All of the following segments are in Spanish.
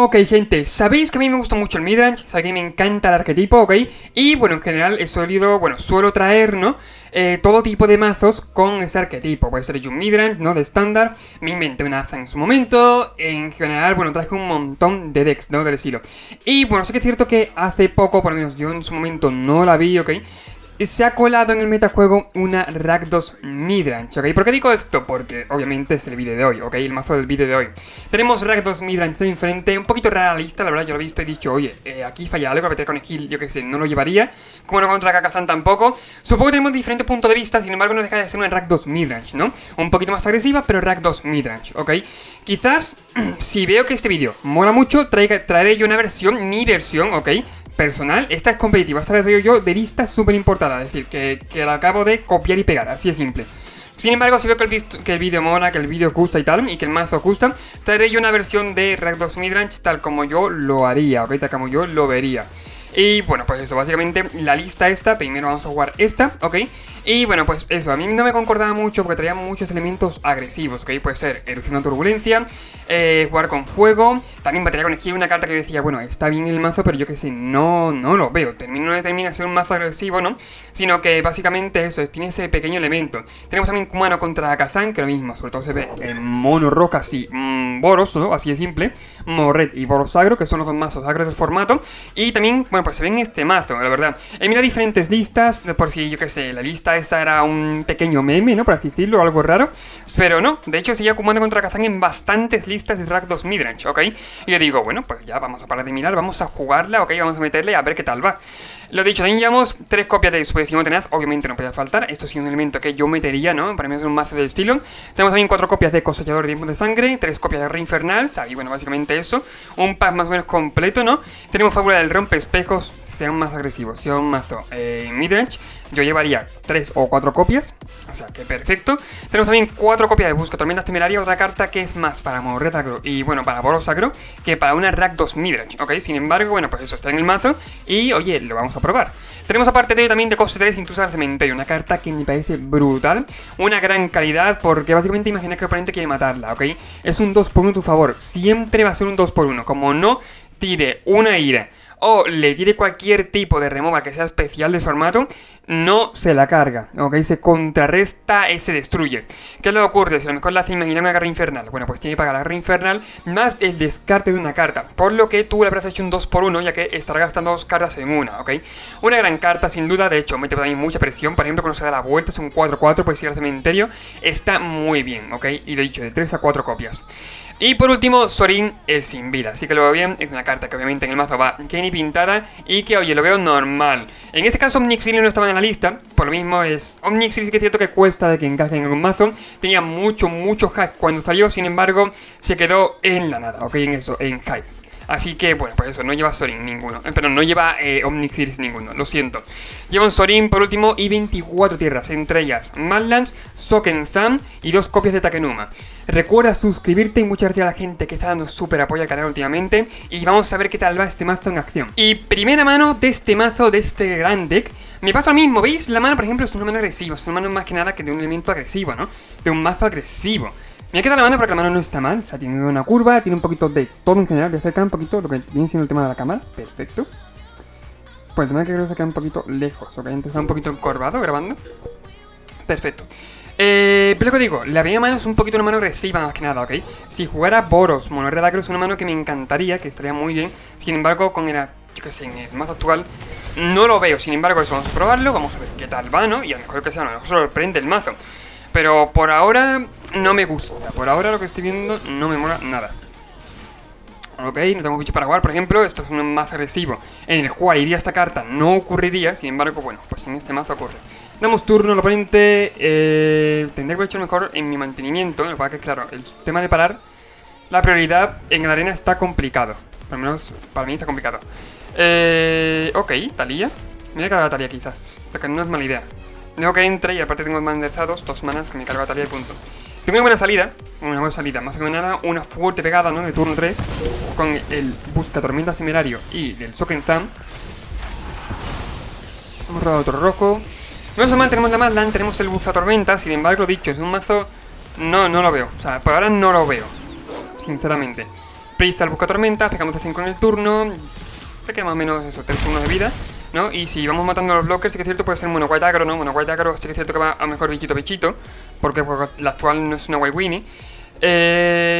Ok, gente, sabéis que a mí me gusta mucho el midrange, sabéis que me encanta el arquetipo, ok. Y bueno, en general suelo traer, ¿no? Todo tipo de mazos con ese arquetipo. Puede ser yo un midrange, ¿no? De estándar. Me inventé una Aza en su momento. En general, bueno, traje un montón de decks, ¿no? Del estilo. Y bueno, sí que es cierto que hace poco, por lo menos yo en su momento no la vi, ok. Se ha colado en el metajuego una Rakdos Midrange, ¿ok? ¿Por qué digo esto? Porque obviamente es el vídeo de hoy, ¿ok? El mazo del vídeo de hoy. Tenemos Rakdos Midrange de enfrente, un poquito rara la lista, la verdad, yo lo he visto y he dicho, oye, aquí falla algo, a con skill, yo que sé, no lo llevaría. Como no contra Kakazan tampoco. Supongo que tenemos diferentes puntos de vista, sin embargo no deja de ser una Rakdos Midrange, ¿no? Un poquito más agresiva, pero Rakdos Midrange, ¿ok? Quizás, si veo que este vídeo mola mucho, traeré yo una versión, mi versión, ¿ok? Personal, esta es competitiva, esta la traigo yo de lista súper importada, es decir, que la acabo de copiar y pegar, así de simple. Sin embargo, si veo que el vídeo mola, que el vídeo gusta y tal, y que el mazo gusta, traeré yo una versión de Rakdos Midrange tal como yo lo haría, ¿ok? Tal como yo lo vería. Y bueno, pues eso, básicamente la lista esta, primero vamos a jugar esta, ¿ok? Y bueno, pues eso, a mí no me concordaba mucho porque traía muchos elementos agresivos, ¿ok? Puede ser erupción o turbulencia, jugar con fuego, también batería con esquiva, una carta que yo decía, bueno, está bien el mazo, pero yo que sé, no lo veo, no termina de ser un mazo agresivo, ¿no? Sino que básicamente eso, tiene ese pequeño elemento. Tenemos también Kumano contra Kazan, que lo mismo, sobre todo se ve en mono roca, así, Boros, ¿no? Así de simple, Morret y Boros Agro, que son los dos mazos agros del formato, y también, bueno, pues se ve en este mazo, la verdad. Mira diferentes listas, por si, yo que sé, la lista esta era un pequeño meme, ¿no? Por así decirlo, algo raro. Pero no, de hecho seguía Kumano contra Kazan en bastantes listas de Rakdos Midrange, ¿ok? Y yo digo, bueno, pues ya vamos a parar de mirar, vamos a jugarla, ¿ok? Vamos a meterle a ver qué tal va. Lo dicho, también llevamos 3 copias de Subdestino Tenaz, obviamente no podía faltar, esto sí es un elemento que yo metería, ¿no? Para mí es un mazo del estilo. Tenemos también 4 copias de Cosechador de Tiempos de Sangre, 3 copias de Rey Infernal, y bueno, básicamente eso. Un pack más o menos completo, ¿no? Tenemos Fábula del Rompe Espejos, sea un mazo agresivo, sea un mazo midrange. Yo llevaría 3 o 4 copias, o sea que perfecto. Tenemos también 4 copias de Busca Tormentas Temeraria, otra carta que es más para Morret Agro y bueno, para Boros Agro que para una Rakdos Midrange, ¿ok? Sin embargo, bueno, pues eso está en el mazo y oye, lo vamos a probar. Tenemos aparte de ello también de coste 3 Intrusa al Cementerio, una carta que me parece brutal, una gran calidad porque básicamente imagina que el oponente quiere matarla, ¿ok? Es un 2x1 a tu favor, siempre va a ser un 2x1, como no tire una ira o le tire cualquier tipo de removal que sea especial del formato, no se la carga, ¿ok? Se contrarresta, se destruye. ¿Qué es lo que ocurre? Si a lo mejor la hace imaginar una guerra infernal, bueno, pues tiene que pagar la guerra infernal más el descarte de una carta, por lo que tú le habrás hecho un 2x1, ya que estará gastando 2 cartas en una, ¿ok? Una gran carta, sin duda, de hecho, mete también mucha presión, por ejemplo, cuando se da la vuelta, es un 4-4, pues ir al cementerio, está muy bien, ¿ok? Y lo he dicho, de 3 a 4 copias. Y por último, Sorin el sin vida, así que lo veo bien, es una carta que obviamente en el mazo va que ni pintada y que oye, lo veo normal. En este caso Omnixilis no estaba en la lista, por lo mismo es... Omnixilis sí que es cierto que cuesta de que encaje en algún mazo, tenía mucho hack cuando salió, sin embargo se quedó en la nada, ok, en eso, en hype. Así que, bueno, pues eso, no lleva Sorin ninguno. Pero no lleva Omnixilis ninguno, lo siento. Lleva un Sorin por último y 24 tierras, entre ellas Madlands, Sokenzan y 2 copias de Takenuma. Recuerda suscribirte y muchas gracias a la gente que está dando súper apoyo al canal últimamente. Y vamos a ver qué tal va este mazo en acción. Y primera mano de este mazo, de este gran deck. Me pasa lo mismo, ¿veis? La mano, por ejemplo, es una mano agresiva. Es una mano más que nada que de un elemento agresivo, ¿no? De un mazo agresivo. Me queda la mano porque la mano no está mal, o sea, tiene una curva, tiene un poquito de todo en general, voy a acercar un poquito lo que viene siendo el tema de la cámara, perfecto. Pues el tema que creo que se queda un poquito lejos, ok, entonces está un poquito encorvado grabando. Perfecto. Pero lo que digo, la primera mano es un poquito una mano agresiva más que nada, ok. Si jugara Boros, Monorred Agro es una mano que me encantaría, que estaría muy bien. Sin embargo, con el, yo que sé, en el mazo actual no lo veo, sin embargo eso vamos a probarlo, vamos a ver qué tal va, ¿no? Y a lo mejor que sea, a lo mejor sorprende el mazo. Pero por ahora no me gusta, por ahora lo que estoy viendo no me mola nada. Ok, no tengo bicho para jugar, por ejemplo, esto es un mazo agresivo en el cual iría esta carta, no ocurriría, sin embargo, bueno, pues en este mazo ocurre. Damos turno al oponente, tendré que hecho mejor en mi mantenimiento, lo que pasa que claro, el tema de parar, la prioridad en la arena está complicado, por lo menos para mí está complicado. Ok, Talía, me voy a cargar a Talía quizás, o sea que no es mala idea. Dejo que entre y aparte tengo mandezados 2 manas que me cargo a Talía y punto. Tengo una buena salida, más que nada una fuerte pegada, ¿no? De turno 3 con el Busca Tormentas Temerario y del Sokenzan. Hemos robado otro rojo. Menos mal tenemos la Madland, tenemos el Busca Tormentas, sin embargo, dicho, es un mazo... No lo veo, o sea, por ahora no lo veo, sinceramente. prisa al buscatormenta, pegamos de 5 en el turno. Te queda más o menos eso, 3 turnos de vida, ¿no? Y si vamos matando a los blockers, sí que es cierto, puede ser mono white aggro, ¿no? Mono white aggro sí que es cierto que va a mejor bichito, porque la actual no es una white winnie.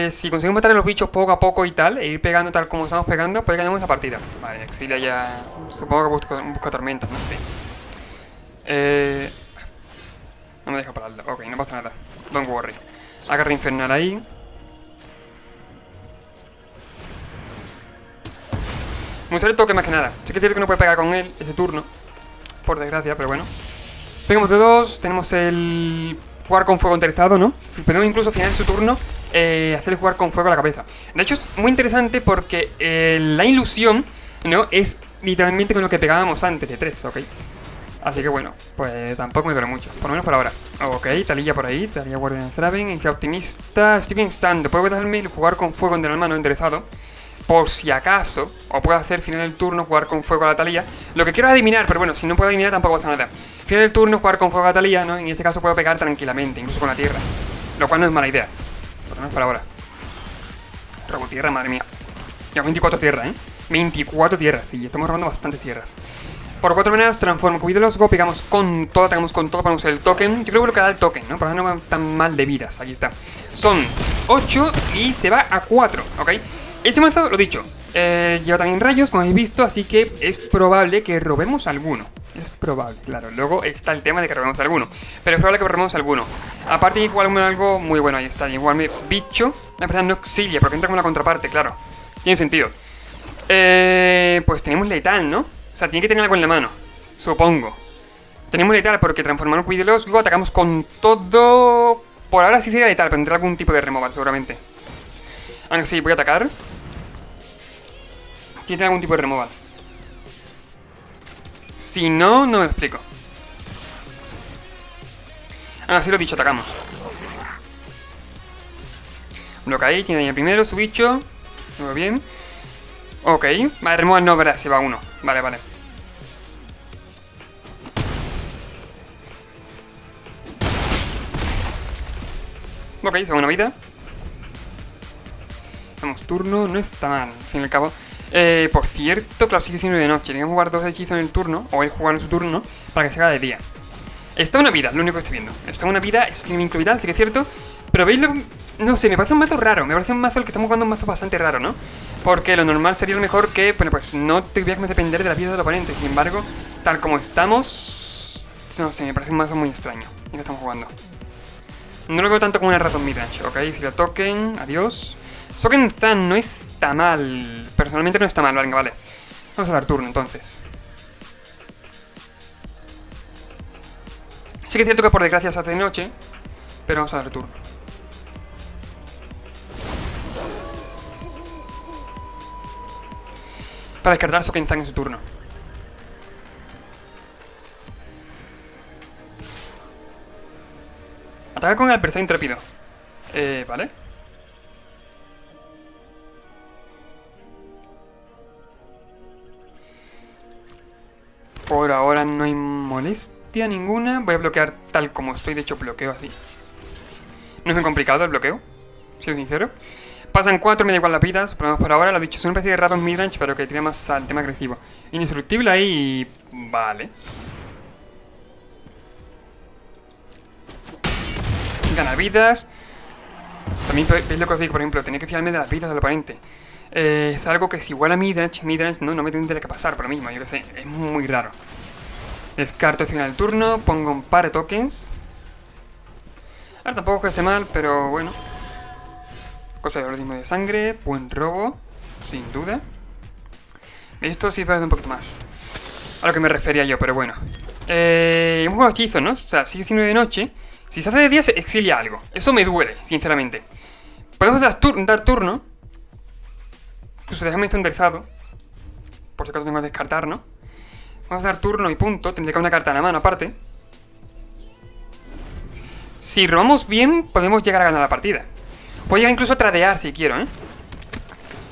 Si conseguimos matar a los bichos poco a poco y tal, e ir pegando tal como estamos pegando, pues ganamos la partida. Vale, Exilia ya... Supongo que busca tormentas, ¿no? Sí. No me deja pararlo. Ok, no pasa nada. Don't worry. Agarra infernal ahí. Me gustaría el toque más que nada. Sí que es cierto que no puede pegar con él ese turno, por desgracia, pero bueno. Pegamos de 2, tenemos el jugar con fuego enterezado, ¿no? Podemos incluso al final de su turno hacerle jugar con fuego a la cabeza. De hecho es muy interesante porque la ilusión, ¿no? Es literalmente con lo que pegábamos antes de 3, ¿ok? Así que bueno, pues tampoco me duele mucho, por lo menos por ahora. Ok, Taliyah por ahí, Taliyah Guardian Thraben, Iniciativa Optimista. Estoy pensando, puedo darme el jugar con fuego en la mano enderezado, por si acaso, o puedo hacer final del turno jugar con fuego a la Taliyah. Lo que quiero es adivinar, pero bueno, si no puedo adivinar tampoco pasa nada. Final del turno jugar con fuego a la Taliyah, ¿no? En ese caso puedo pegar tranquilamente, incluso con la tierra. Lo cual no es mala idea, por lo menos para ahora. Robo tierra, madre mía. Ya 24 tierras, ¿eh? 24 tierras, sí, estamos robando bastantes tierras. Por 4 maneras, transformo Cuido los Go, pegamos con todo, atacamos con todo para usar el token. Yo creo que lo que da el token, ¿no? Por ahora no van tan mal de vidas, aquí está. Son 8 y se va a 4, ¿ok? Este mazo, lo dicho, lleva también rayos, como habéis visto, así que es probable que robemos alguno. Es probable, claro. Luego está el tema de que robemos alguno. Pero es probable que robemos alguno. Aparte, igual algo muy bueno, ahí está. Igual bicho. La verdad no Exilia, porque entra con la contraparte, claro. Tiene sentido. Pues tenemos letal, ¿no? O sea, tiene que tener algo en la mano, supongo. Tenemos letal porque transformamos Cuidelos, luego atacamos con todo. Por ahora sí sería letal, pero tendrá algún tipo de removal seguramente. Aunque sí, voy a atacar. Tiene algún tipo de removal. Si no, no me lo explico. Ahora sí lo he dicho, atacamos. Bloca ahí, tiene ahí el primero, su bicho. Muy bien. Ok, vale, removal no, verá, se va uno. Vale, vale. Ok, segunda vida. Vamos, turno, no está mal, al fin y al cabo. Por cierto, claro, sigue siendo de noche. Tenemos que jugar 2 hechizos en el turno, o él jugar en su turno, para que se haga de día. Está una vida, lo único que estoy viendo. Está una vida, eso tiene vínculo vital, sí que es cierto. Pero veis, no sé, me parece un mazo raro. Me parece un mazo el que estamos jugando, un mazo bastante raro, ¿no? Porque lo normal sería lo mejor que, bueno, pues no tuviera que depender de la vida del oponente. Sin embargo, tal como estamos, no sé, me parece un mazo muy extraño el que estamos jugando. No lo veo tanto como una razón midrange, ok, si la token, adiós. Soken Zan no está mal, personalmente no está mal, venga, vale. Vamos a dar turno entonces. Sí que es cierto que por desgracia se hace de noche, pero vamos a dar turno. Para descartar Soken Zan en su turno. Ataca con el adversario intrépido. Vale. Por ahora no hay molestia ninguna. Voy a bloquear tal como estoy, de hecho bloqueo así. No es muy complicado el bloqueo, si soy sincero. Pasan 4, me da igual las vidas. Por ahora, lo dicho, es una especie de Radon midrange, pero que tira más al tema agresivo. Indestructible ahí. Vale. Ganar vidas. También veis lo que os digo, por ejemplo, tenía que fiarme de las vidas del oponente. Es algo que si igual a midrange no me tendría que pasar por lo mismo, yo que sé, es muy raro. Descarto el final del turno, pongo un par de tokens. Ahora tampoco que esté mal, pero bueno. Cosa de organismo de sangre, buen robo, sin duda. Esto sí vale un poquito más. A lo que me refería yo, pero bueno. Hemos jugado hechizos, ¿no? O sea, sigue siendo de noche. Si se hace de día se exilia algo. Eso me duele, sinceramente. Podemos dar turno. Incluso dejamos esto enderezado. Por si acaso tengo que descartar, ¿no? Vamos a dar turno y punto. Tendría que haber una carta en la mano aparte. Si robamos bien, podemos llegar a ganar la partida. Puedo llegar incluso a tradear si quiero, ¿eh?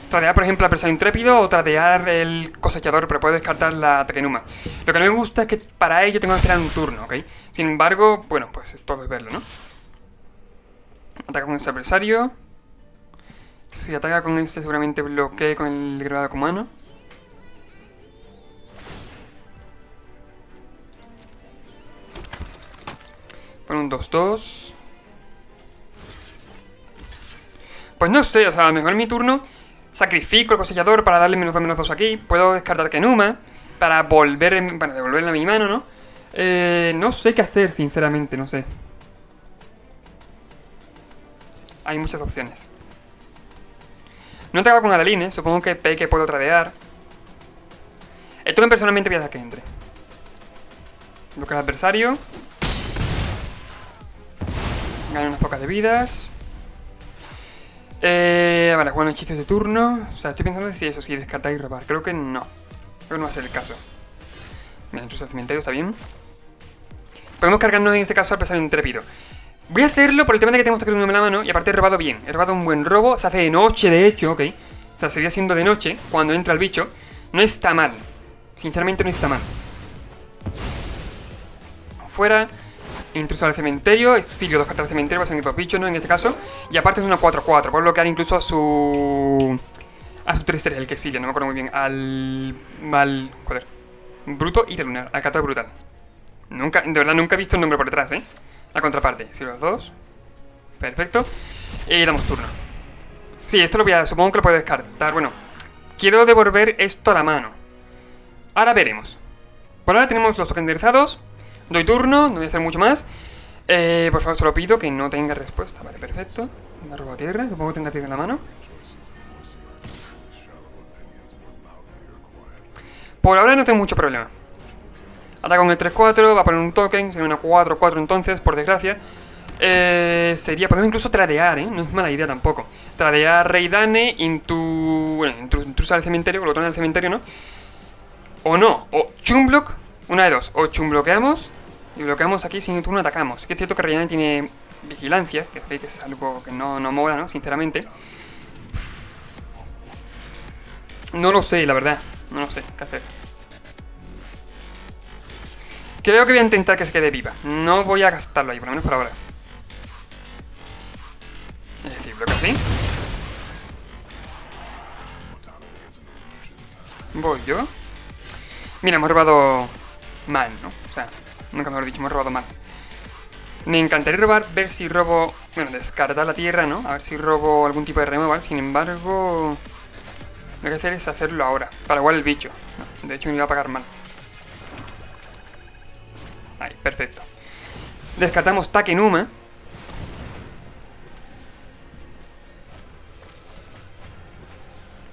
Tradear, por ejemplo, al adversario intrépido o tradear el cosechador, pero puedo descartar la Tekenuma. Lo que no me gusta es que para ello tengo que esperar un turno, ¿ok? Sin embargo, bueno, pues todo es verlo, ¿no? Ataca con ese adversario. Si ataca con este seguramente bloquee con el grabado humano. Pon un 2-2. Pues no sé, o sea, a lo mejor en mi turno sacrifico el cosellador para darle -2/-2 aquí. Puedo descartar Kenuma para devolverle a mi mano, ¿no? No sé qué hacer, sinceramente, no sé. Hay muchas opciones. No he atacado con Adeline, supongo que Peque puedo tradear. El token personalmente voy a dejar que entre. Bloquea al adversario. Gana unas pocas de vidas. Vale, juego hechizos de turno. O sea, estoy pensando si eso sí, descartar y robar. Creo que no. Creo que no va a ser el caso. Mira, intruso al cementerio, está bien. Podemos cargarnos en este caso al adversario intrépido. Voy a hacerlo por el tema de que tenemos que uno en la mano. Y aparte he robado bien. He robado un buen robo. Se hace de noche, de hecho, ok. O sea, seguía siendo de noche cuando entra el bicho. No está mal. Sinceramente no está mal. Fuera. Intruso al cementerio. Exilio 2 cartas al cementerio. Va a ser dos bichos, ¿no? En este caso. Y aparte es una 4-4. Puedo bloquear incluso a su 3-3, el que exilia. No me acuerdo muy bien. Joder. Bruto y lunar. Al cato brutal. Nunca, de verdad, nunca he visto el nombre por detrás, ¿eh? La contraparte. Si los dos. Perfecto. Y damos turno. Sí, esto supongo que lo puedo descartar. Bueno, quiero devolver esto a la mano. Ahora veremos. Por ahora tenemos los tokens enderezados. Doy turno, no voy a hacer mucho más. Por favor, solo pido que no tenga respuesta. Vale, perfecto. Me ha robado tierra, supongo que tenga tierra en la mano. Por ahora no tengo mucho problema. Ataca con el 3-4, va a poner un token, sería una 4-4 entonces, por desgracia. Podemos incluso tradear, no es mala idea tampoco. Tradear Reidane, intrusa al cementerio, glotón al cementerio, ¿no? O no, o Chumblock, una de dos. O chumbloqueamos y bloqueamos aquí, sin turno atacamos. Que es cierto que Reidane tiene vigilancia, que es algo que no mola, ¿no? Sinceramente. No lo sé, la verdad. No lo sé qué hacer. Creo que voy a intentar que se quede viva. No voy a gastarlo ahí, por lo menos por ahora. Es decir, bloqueo así. Voy yo. Mira, hemos robado mal, ¿no? O sea, nunca mejor dicho, hemos robado mal. Me encantaría robar, ver si robo... Bueno, descartar la tierra, ¿no? A ver si robo algún tipo de removal. Sin embargo, lo que hay que hacer es hacerlo ahora. Para igual el bicho. No, de hecho me iba a pagar mal. Ahí, perfecto. Descartamos Takenuma.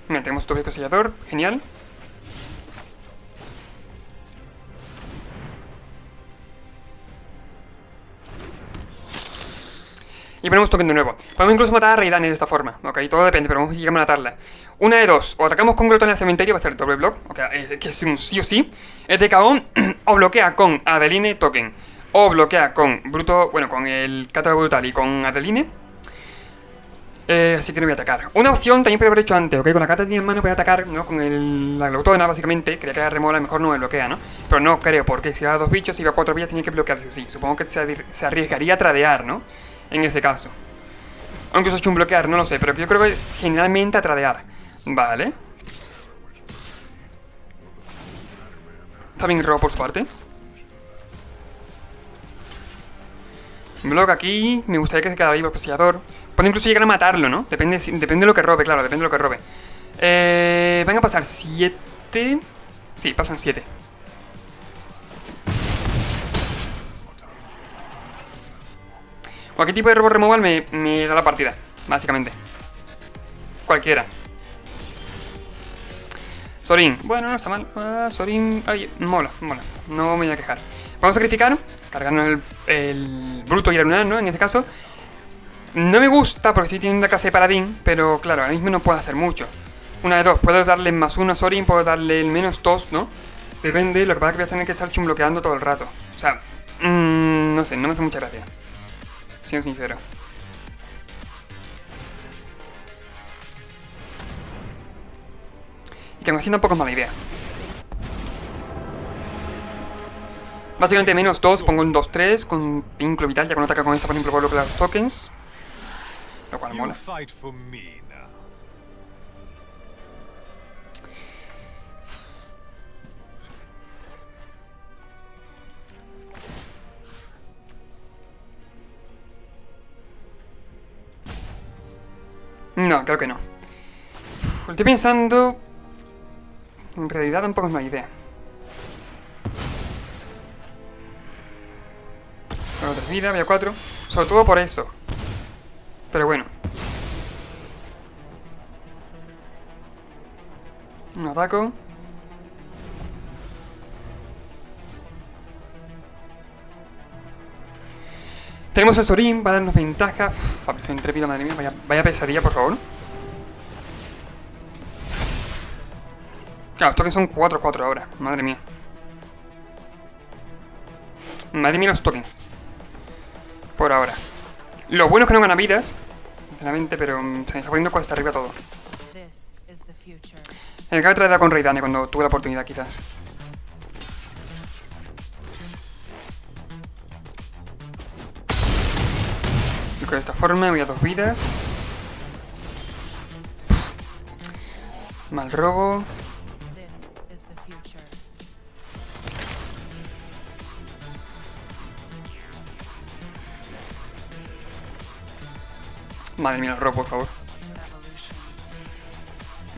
Mira, tenemos doble cosellador. Genial. Y ponemos token de nuevo. Podemos incluso matar a Reidane de esta forma. Ok, todo depende, pero vamos a llegar a matarla. Una de dos. O atacamos con glotón en el cementerio, va a hacer doble block. Ok, que es un sí o sí. Es de KO. O bloquea con Adeline token. O bloquea con Bruto, bueno, con el Cato Brutal y con Adeline. Así que no voy a atacar. Una opción también podría haber hecho antes, ok. Con la carta que tenía en mano voy a atacar, ¿no? Con la glotona, básicamente. Quería que la remola, a lo mejor no me bloquea, ¿no? Pero no creo, porque si iba a dos bichos, si iba a 4 vías, tenía que bloquearse, sí. Supongo que se arriesgaría a tradear, ¿no? En ese caso. Aunque eso es un bloquear, no lo sé, pero yo creo que es generalmente a tradear. Vale. Está bien robo por su parte. Block aquí. Me gustaría que se quedara vivo el cosellador. Puede incluso llegar a matarlo, ¿no? Depende de lo que robe, claro, depende de lo que robe. Van a pasar 7. Sí, pasan 7. Cualquier tipo de robo removal me da la partida, básicamente. Cualquiera. Sorin. Bueno, no está mal. Sorin. Ay, mola. No me voy a quejar. Vamos a sacrificar. Cargarnos el bruto y el lunar, ¿no? En ese caso. No me gusta porque sí tiene una clase de paladín. Pero claro, ahora mismo no puedo hacer mucho. Una de dos. Puedo darle +1 a Sorin. Puedo darle el -2, ¿no? Depende. Lo que pasa es que voy a tener que estar chumbloqueando todo el rato. O sea, no sé, no me hace mucha gracia. Siendo sincero. Y que me haciendo un poco mala idea. Básicamente -2, pongo un 2-3 con vínculo vital. Ya cuando ataca con esta, por ejemplo, puedo bloquear los tokens. Lo cual mola. No, creo que no. Lo estoy pensando... En realidad tampoco es una idea. Tengo 3 vidas, voy a 4. Sobre todo por eso. Pero bueno. Un ataco. Tenemos el Sorin, va a darnos ventaja. Fabricio intrépido, madre mía, vaya pesadilla, por favor. Claro, esto que son 4-4 ahora, madre mía. Madre mía los tokens. Por ahora. Lo bueno es que no gana vidas, sinceramente, pero se me está poniendo cuesta arriba todo. El que traído con Raidane cuando tuve la oportunidad, quizás. Y de esta forma voy a 2 vidas. Mal robo. Madre mía, los robos, por favor.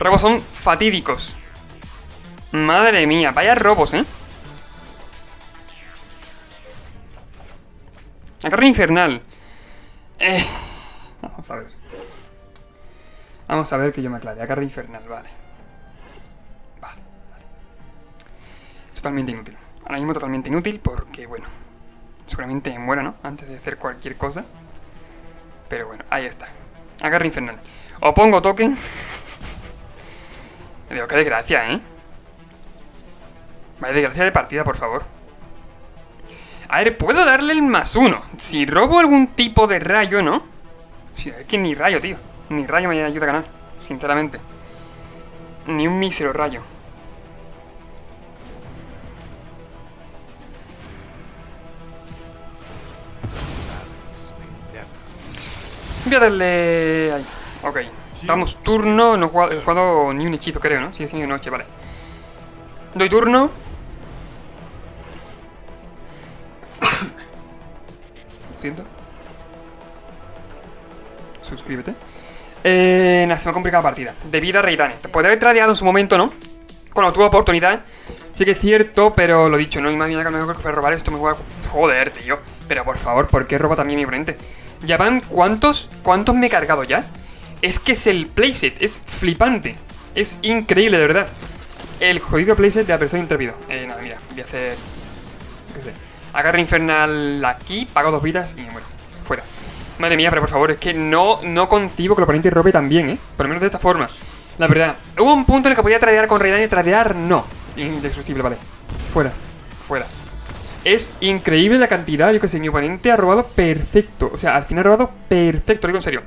Robos son fatídicos. Madre mía, vaya robos, La carrera infernal. Vamos a ver. Vamos a ver que yo me aclare. La carrera infernal, vale. Vale. Totalmente inútil. Ahora mismo totalmente inútil porque, bueno, seguramente me muera, ¿no? Antes de hacer cualquier cosa. Pero bueno, ahí está. Agarra infernal. O pongo token. Me digo, qué desgracia, Vaya desgracia de partida, por favor. A ver, puedo darle el +1. Si robo algún tipo de rayo, ¿no? Sí, es que ni rayo, tío. Ni rayo me ayuda a ganar, sinceramente. Ni un mísero rayo. Voy a darle... ahí. Ok. Damos turno. No he jugado ni un hechizo, creo, ¿no? Sigue siendo de noche, vale. Doy turno. Lo siento. Suscríbete. Nada, se me ha complicado la partida. Debido a Raidane. Podría haber tradeado en su momento, ¿no? Cuando tuve oportunidad. Sí que es cierto, pero lo dicho, no imagino que mejor que fue robar esto. Me voy a... Joder, tío. Pero por favor, ¿por qué roba también mi oponente? Ya van, ¿cuántos me he cargado ya? Es que es el playset, es flipante. Es increíble, de verdad. El jodido playset de Adversario Intrépido. Nada, mira, voy a hacer... ¿Qué sé? Agarra infernal aquí, pago 2 vidas y muero. Fuera. Madre mía, pero por favor, es que no concibo que el oponente robe también, Por lo menos de esta forma. La verdad, hubo un punto en el que podía tradear con Raidane y tradear no. Indestructible, vale. Fuera, fuera. Es increíble la cantidad, yo que sé, mi oponente ha robado perfecto. O sea, al final ha robado perfecto, lo digo en serio.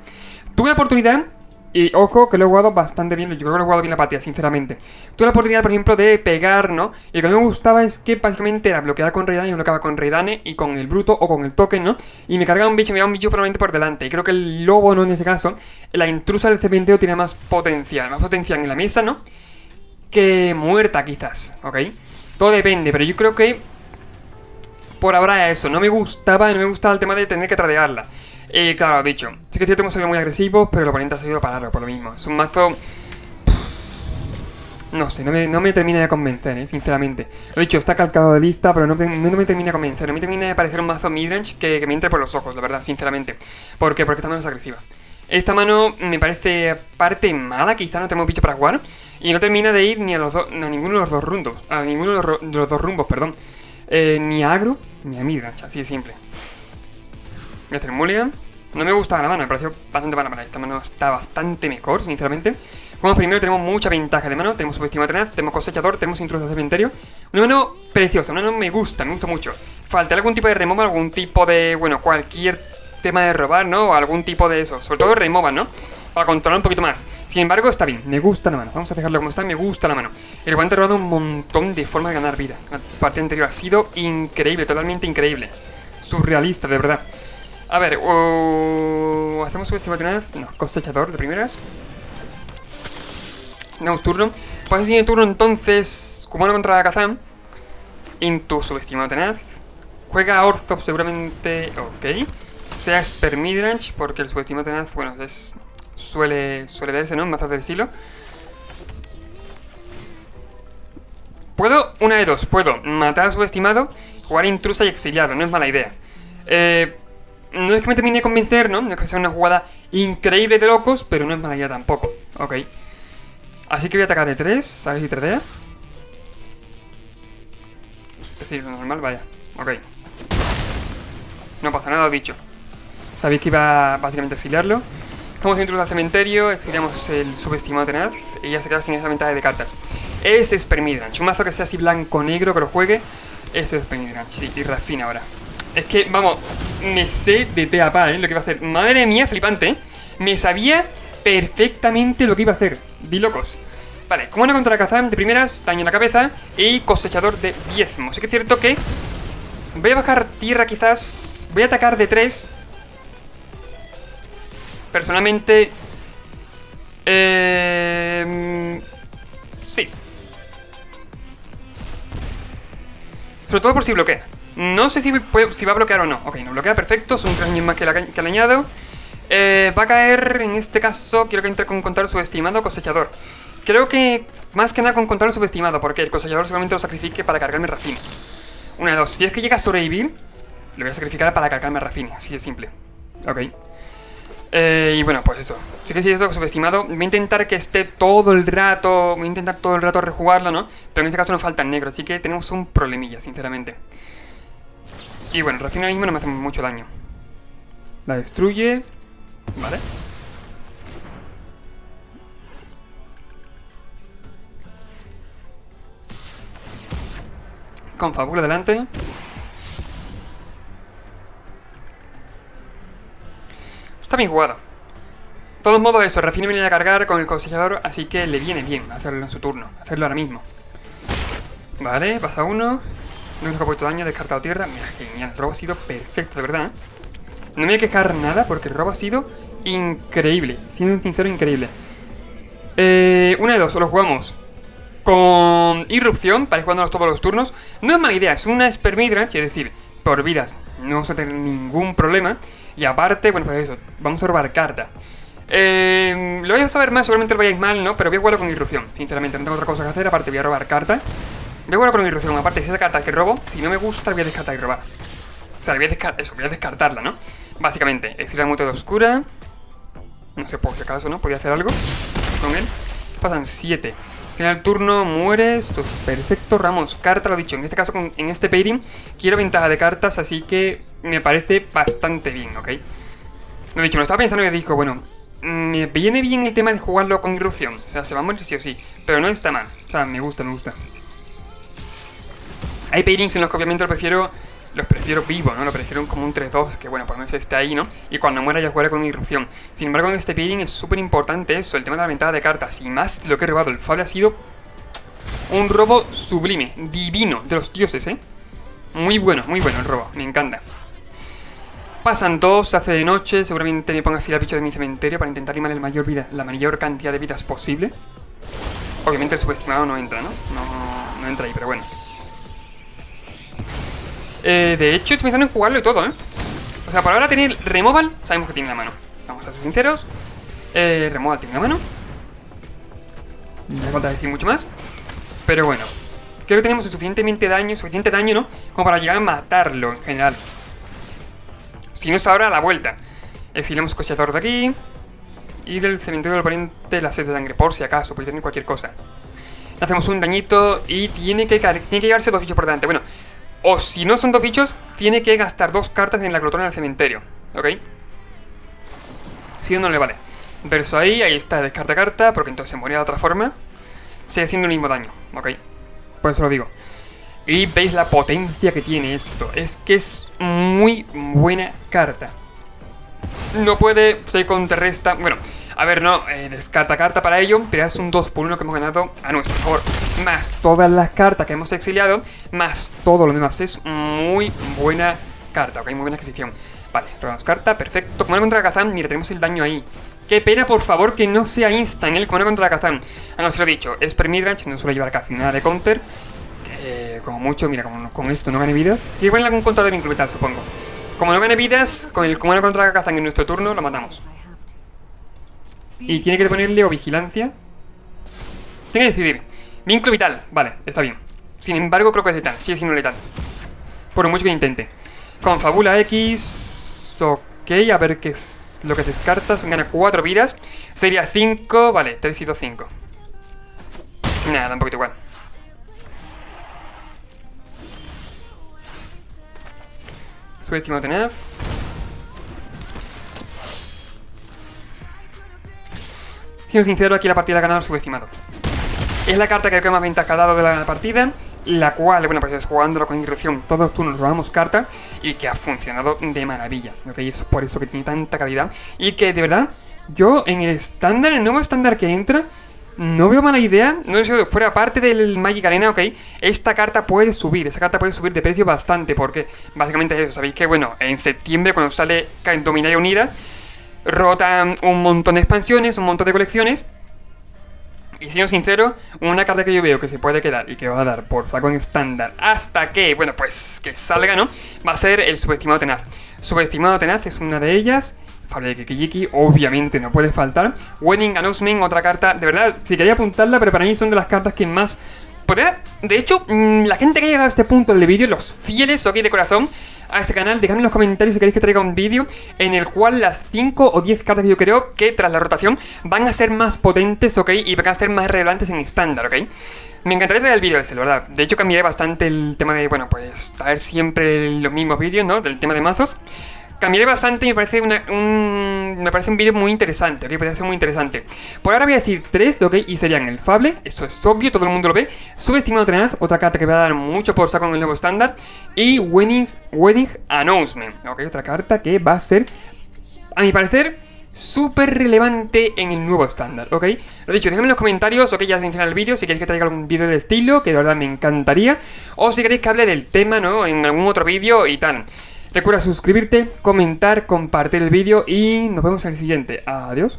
Tuve la oportunidad, y ojo que lo he jugado bastante bien, yo creo que lo he jugado bien la partida, sinceramente. Tuve la oportunidad, por ejemplo, de pegar, ¿no? Y lo que me gustaba es que básicamente era bloquear con Raidane, y bloqueaba con Raidane y con el bruto o con el token, ¿no? Y me cargaba un bicho, me iba un bicho probablemente por delante. Y creo que el lobo, ¿no? En ese caso, la intrusa del cementerio tiene más potencial en la mesa, ¿no? Que muerta, quizás, ¿ok? Todo depende, pero yo creo que por ahora eso, no me gustaba el tema de tener que tradearla. Claro, dicho, sí que es cierto que hemos salido muy agresivos, pero el oponente ha salido a pararlo por lo mismo. Es un mazo... No sé, no me termina de convencer, sinceramente. Lo dicho, está calcado de lista, pero no me termina de convencer. No me termina de parecer un mazo midrange que me entre por los ojos, la verdad, sinceramente. ¿Por qué? Porque esta mano es agresiva. Esta mano me parece parte mala, quizá no tenemos bicho para jugar. Y no termina de ir ni a ninguno de los dos rumbos. A ninguno de los dos rumbos, perdón. Ni a agro, ni a midrange, así de simple. Voy a hacer mulligan. No me gusta la mano, me pareció bastante mala. Esta mano está bastante mejor, sinceramente. Como primero tenemos mucha ventaja de mano. Tenemos subestimado tenaz, tenemos cosechador, tenemos intruso de cementerio. Una mano preciosa, una mano me gusta mucho. Falta algún tipo de remova, algún tipo de... Bueno, cualquier tema de robar, ¿no? O algún tipo de eso. Sobre todo remova, ¿no? Para controlar un poquito más. Sin embargo, está bien, me gusta la mano. Vamos a dejarlo como está, me gusta la mano. El guante ha robado un montón de formas de ganar vida. La parte anterior ha sido increíble, totalmente increíble. Surrealista, de verdad. A ver, hacemos subestimado tenaz. No, cosechador de primeras. Damos turno. Pues así de turno entonces. Kumano contra Kazan. Into subestimado tenaz. Juega Orzhov seguramente. Ok. Sea Esper Midrange. Porque el subestimado tenaz, bueno, es suele verse, ¿no? En mazos del estilo. Puedo, una de dos, puedo matar a subestimado, jugar intrusa y exiliado, no es mala idea. No es que me termine de convencer, ¿no? No es que sea una jugada increíble de locos, pero no es mala idea tampoco. Ok. Así que voy a atacar de 3, a ver si tradea. Es decir, lo normal, vaya. Ok. No pasa nada, lo dicho. Sabéis que iba básicamente a exiliarlo. Estamos dentro del cementerio, exiliamos el subestimado tenaz y ya se queda sin esa ventaja de cartas. Ese es Spermidranch, un mazo que sea así blanco-negro que lo juegue. Ese es Spermidranch, sí, y Rafina ahora. Es que, vamos, me sé de pe a pa, lo que iba a hacer. Madre mía, flipante, ¿eh? Me sabía perfectamente lo que iba a hacer. Di locos. Vale, como una contra Kazan de primeras, daño en la cabeza y cosechador de diezmos. Sí que es cierto que voy a bajar tierra quizás. Voy a atacar de 3. Personalmente... sí. Sobre todo por si bloquea. No sé si va a bloquear o no. Ok, no bloquea, perfecto. Son 3 años más que le añado. Va a caer, en este caso, quiero que entre con contar subestimado cosechador. Creo que más que nada con contar subestimado, porque el cosechador seguramente lo sacrifique para cargarme Rafine. Una de dos. Si es que llega a sobrevivir, lo voy a sacrificar para cargarme a Rafine. Así de simple. Ok. Y bueno, pues eso. Sí que sí, eso subestimado. Voy a intentar que esté todo el rato. Voy a intentar todo el rato rejugarlo, ¿no? Pero en este caso nos falta el negro, así que tenemos un problemilla, sinceramente. Y bueno, Rafine ahora mismo no me hace mucho daño. La destruye. Vale. Confabula adelante. Está bien jugado. De todos modos, eso, Rafine viene a cargar con el cosechador, así que le viene bien hacerlo en su turno. Hacerlo ahora mismo. Vale, pasa uno. No nos ha puesto daño, descartado tierra. Mira, genial. El robo ha sido perfecto, de verdad. No me voy a quejar nada porque el robo ha sido increíble. Siendo sincero, increíble. Una de dos, o lo jugamos con irrupción, para ir jugándonos todos los turnos. No es mala idea, es una Spermidranch, es decir, por vidas no vamos a tener ningún problema. Y aparte, bueno, pues eso, vamos a robar carta. Lo voy a saber más, seguramente lo vayáis mal, ¿no? Pero voy a jugarlo con irrupción, sinceramente, no tengo otra cosa que hacer. Aparte voy a robar carta. Voy a jugarlo con irrupción, aparte si esa carta que robo, si no me gusta, voy a descartar y robar. O sea, voy a descartarla, ¿no? Básicamente, exiliar mute de oscura. No sé, por si acaso, ¿no? Podía hacer algo con él. Pasan 7. Final turno, muere. Esto es perfecto. Ramos, carta, lo dicho. En este caso, en este pairing, quiero ventaja de cartas, así que me parece bastante bien, ¿ok? Lo dicho, me lo estaba pensando y dijo, bueno, me viene bien el tema de jugarlo con irrupción. O sea, se va a morir sí o sí. Pero no está mal. O sea, me gusta, me gusta. Hay pairings en los que obviamente los prefiero vivo, ¿no? Lo prefiero como un 3-2, que bueno, por lo menos esté ahí, ¿no? Y cuando muera ya jugaré con irrupción. Sin embargo, en este pairing es súper importante eso, el tema de la ventaja de cartas. Y más lo que he robado. El Fable ha sido un robo sublime, divino, de los dioses, ¿eh? Muy bueno el robo, me encanta. Pasan 2, se hace de noche, seguramente me ponga así el bicho de mi cementerio para intentar limar la mayor cantidad de vidas posible. Obviamente el subestimado no entra, ¿no? No entra ahí, pero bueno. De hecho, estoy pensando en jugarlo y todo, ¿eh? O sea, por ahora tener Removal, sabemos que tiene en la mano. Vamos a ser sinceros. Removal tiene en la mano. No me falta decir mucho más. Pero bueno, creo que tenemos suficiente daño, ¿no? Como para llegar a matarlo en general. Si no es ahora, a la vuelta. Exiliamos cosechador de aquí. Y del cementerio del oponente la sed de sangre, por si acaso, puede tener cualquier cosa. Le hacemos un dañito y tiene que llevarse 2 bichos por delante. Bueno, o si no son 2 bichos, tiene que gastar 2 cartas en la glotona del cementerio. ¿Ok? Si no, no le vale. Verso ahí está, descarta carta, porque entonces se moría de otra forma. Sigue haciendo el mismo daño, ¿ok? Por eso lo digo. Y veis la potencia que tiene esto. Es que es muy buena carta. No puede, se contrarresta. Bueno, a ver, no, descarta carta para ello, pero es un 2x1 que hemos ganado a nuestro favor. Más todas las cartas que hemos exiliado, más todo lo demás. Es muy buena carta, ok, muy buena adquisición. Vale, robamos carta, perfecto. Como era contra Kazan, mira, tenemos el daño ahí. Qué pena, por favor, que no sea instant el como era contra Kazan. Ah, no, se lo he dicho, es Spermidranch, no suele llevar casi nada de counter. Como mucho, mira, como con esto no gane vidas. Tiene que poner algún contador incremental, supongo. Como no gane vidas, con el como era contra Kazan en nuestro turno, lo matamos. Y tiene que ponerle o vigilancia. Tiene que decidir. Vínculo vital, vale, está bien. Sin embargo, creo que es letal, sigue siendo letal. Por mucho que intente. Confabula X. Ok, a ver qué es lo que descarta. Se gana 4 vidas. Sería 5, vale, 3 y 2, 5. Nada, da un poquito igual. Subestimado tenaz. Siendo sincero, aquí la partida ha ganado subestimado. Es la carta que creo que más ventaja ha dado de la partida, la cual, bueno, pues es jugándolo con irrupción todos los turnos robamos carta y que ha funcionado de maravilla, ¿ok? Y es por eso que tiene tanta calidad y que de verdad, yo en el estándar, en el nuevo estándar que entra, no veo mala idea, no sé si fuera parte del Magic Arena, ok, esta carta puede subir, esa carta puede subir de precio bastante, porque básicamente es eso, sabéis que, bueno, en septiembre cuando sale Dominaria Unida, rotan un montón de expansiones, un montón de colecciones. Y siendo sincero, una carta que yo veo que se puede quedar y que va a dar por saco en estándar hasta que, bueno, pues que salga, ¿no? Va a ser el Subestimado Tenaz. Subestimado Tenaz es una de ellas. Fable de Kiki-Jiki, obviamente no puede faltar. Wedding Announcement, otra carta, de verdad, si quería apuntarla, pero para mí son de las cartas que más... De hecho, la gente que llega a este punto del vídeo, los fieles, ok, de corazón, a este canal, dejadme en los comentarios si queréis que traiga un vídeo en el cual las 5 o 10 cartas que yo creo que tras la rotación van a ser más potentes, ok, y van a ser más relevantes en estándar, ok. Me encantaría traer el vídeo ese, la verdad. De hecho, cambiaré bastante el tema de, bueno, pues traer siempre los mismos vídeos, ¿no? Del tema de mazos. Cambiaré bastante y me parece un vídeo muy interesante, ¿ok? Parece muy interesante. Por ahora voy a decir 3, ¿ok? Y serían el Fable, eso es obvio, todo el mundo lo ve. Subestimado Tenaz, otra carta que va a dar mucho por saco en el nuevo estándar. Y Wedding Announcement, ¿ok? Otra carta que va a ser, a mi parecer, súper relevante en el nuevo estándar, ¿ok? Lo dicho, dejadme en los comentarios, ok, ya al final del vídeo, si queréis que traiga algún vídeo del estilo, que de verdad me encantaría. O si queréis que hable del tema, ¿no? En algún otro vídeo y tal. Recuerda suscribirte, comentar, compartir el vídeo y nos vemos en el siguiente. Adiós.